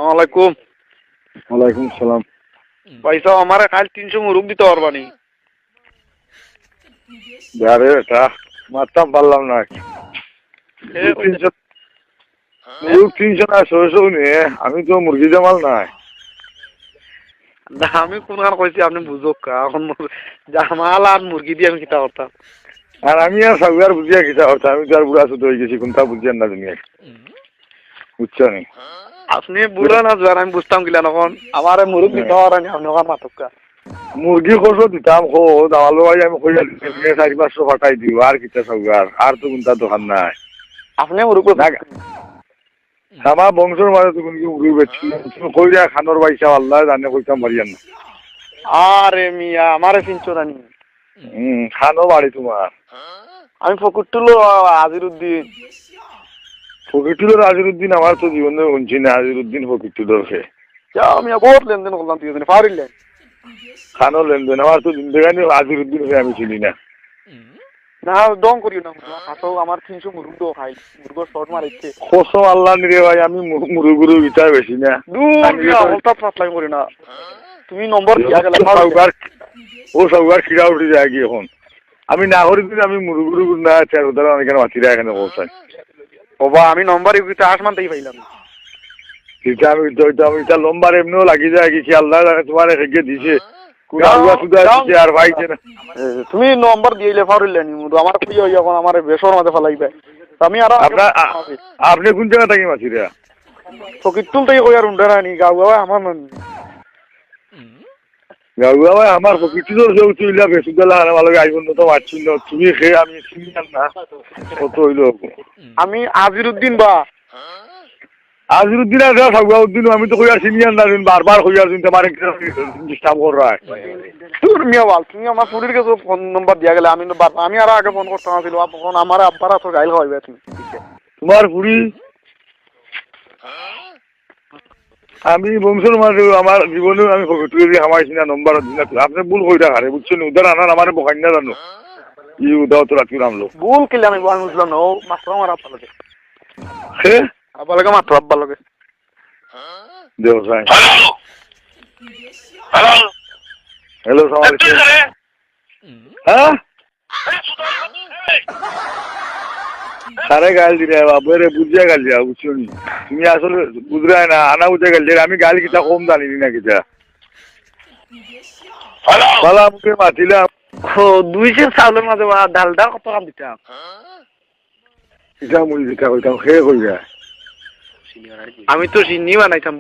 আসসালামু আলাইকুম। ওয়ালাইকুম সালাম। ভাই সাহেব আমারে কাল 300 মুরগ দিতে পারবানি? আরে এটা মারতাম পারলাম না। মুরগ 300 না 600 নিয়ে আমি তো মুরগি জামাল নাই। না আমি কোনখান কইছি আপনি বুঝুক এখন জামাল আর মুরগি দিয়ে আমি কিতা করতাম। আর আমি আর সবার বুঝিয়া কিতা করতাম, আমি তো আর বুড়া শুধু হয়ে গেছি, কোনটা বুঝিয়ান না দুনিয়া বুঝছো নি। আপনি বুড়া না জোয়ান আমি বুঝতাম কিলা নখন আমারে মুরগ দিতে পারবানি আপনি ওখান মাতকা। মুরগি কষো দিতাম খো দামাল ভাই আমি কইয়া 400-500 ফাটাই দিব আর কিতা সবার আর তো কোনটা দোকান নাই। আপনি মুরগ আমার বংশের মাঝে তো কোন কি মুরগি বেচছি কইরা খানোর পয়সা আল্লাহ জানে কইতাম পারিয়ান না। আরে মিয়া আমারে চিনছো না নি? খানো বাড়ি তোমার। আমি ফকুরটুলো আজিরউদ্দিন। ফকিরটুলোর আজিরউদ্দিন আমার তো জীবনে শুনছি না, আজিরউদ্দিন ফকিরটুলোর খে যাও মিয়া বহুত লেনদেন করলাম তুই জানি পারিলেন খানো লেনদেন আমার তো জিন্দেগানি আজিরউদ্দিন খে আমি চিনি না। না দম করিও না আসো আমার 300 মুরগ দো খাই মুরগ শর্ট মারিছে কসম আল্লাহ নিরে ভাই আমি মুরগুরু বিচার বেশি না। দূর মিয়া হঠাৎ পাতলাই করি না তুমি নম্বর দিয়া গেল ও সবার খিড়া উঠে যায় কি এখন আমি না করি দিন আমি মুরগুরু না চার উদাহরণ এখানে মাতিরা এখানে পৌঁছাই বাবা আমি নম্বর ইউতে আসমানতেই পাইলাম না। এটা আমি এটা লম্বার এমনিও লাগি যায় কি আল্লাহ জানে তোমার হেগে দিছে আর ভাইছে না। তুমি নম্বর দিয়েলে পারিলেন আমার কি হই এখন আমার বেসর মাঝে ফেলাইবে আমি আর আপনি কোন জায়গা থাকি মাছিরা? ফকিরটুল থেকে কই আর উন্ডা রানি গাঁও গাঁও আমার নানি গাঁও ভাই আমার ফকিরটুলোর যে উঠিলা বেশি গেলা আর ভালো আইব না তো মারছি না তুমি খেয়ে আমি চিনি না কত হইলো আমি আজিরউদ্দিন বা আজিরউদ্দিন আর সাউদ্দিন আমি তো কই আর চিনি না বারবার কই আর দিন তোমার ডিস্টার্ব কর রা তোর মিয়া বল তুমি আমার ফুরির কাছে ফোন নাম্বার দিয়া গেলে আমি আর আগে ফোন করতাম ছিল ফোন আমার আব্বার তো গাইল হইবে তুমি তোমার ফুরি আমি বংশের মাঝে আমার জীবনে আমি ফকিরটুলি হামাইছি না নম্বর দিন আপনি ভুল কইরা হারে বুঝছেন উদার আনার আমার বকাই না জানো ই উদাও তো রাখি নামলো ভুল কিলে আমি বুঝলাম না ও মাত্র আমার আব্বা লাগে হে আব্বা লাগে মাত্র আব্বা লাগে দেও সাই হ্যালো সালাম আলাইকুম হ্যাঁ সারে গাল দিলে বাবরে বুঝিয়া গাল দিয়া বুঝছো নি তুমি আসলে বুঝরাই না আনা বুঝে গাল দিয়ে আমি গাল কিটা কম জানি না কিটা বালা মুখে মাতিলাম ও 200 চাউলের মাঝে ডালটা কত কাম দিতাম এটা মুই দিতা কইতাম হে কইরা আমি তো চিনি বানাইতাম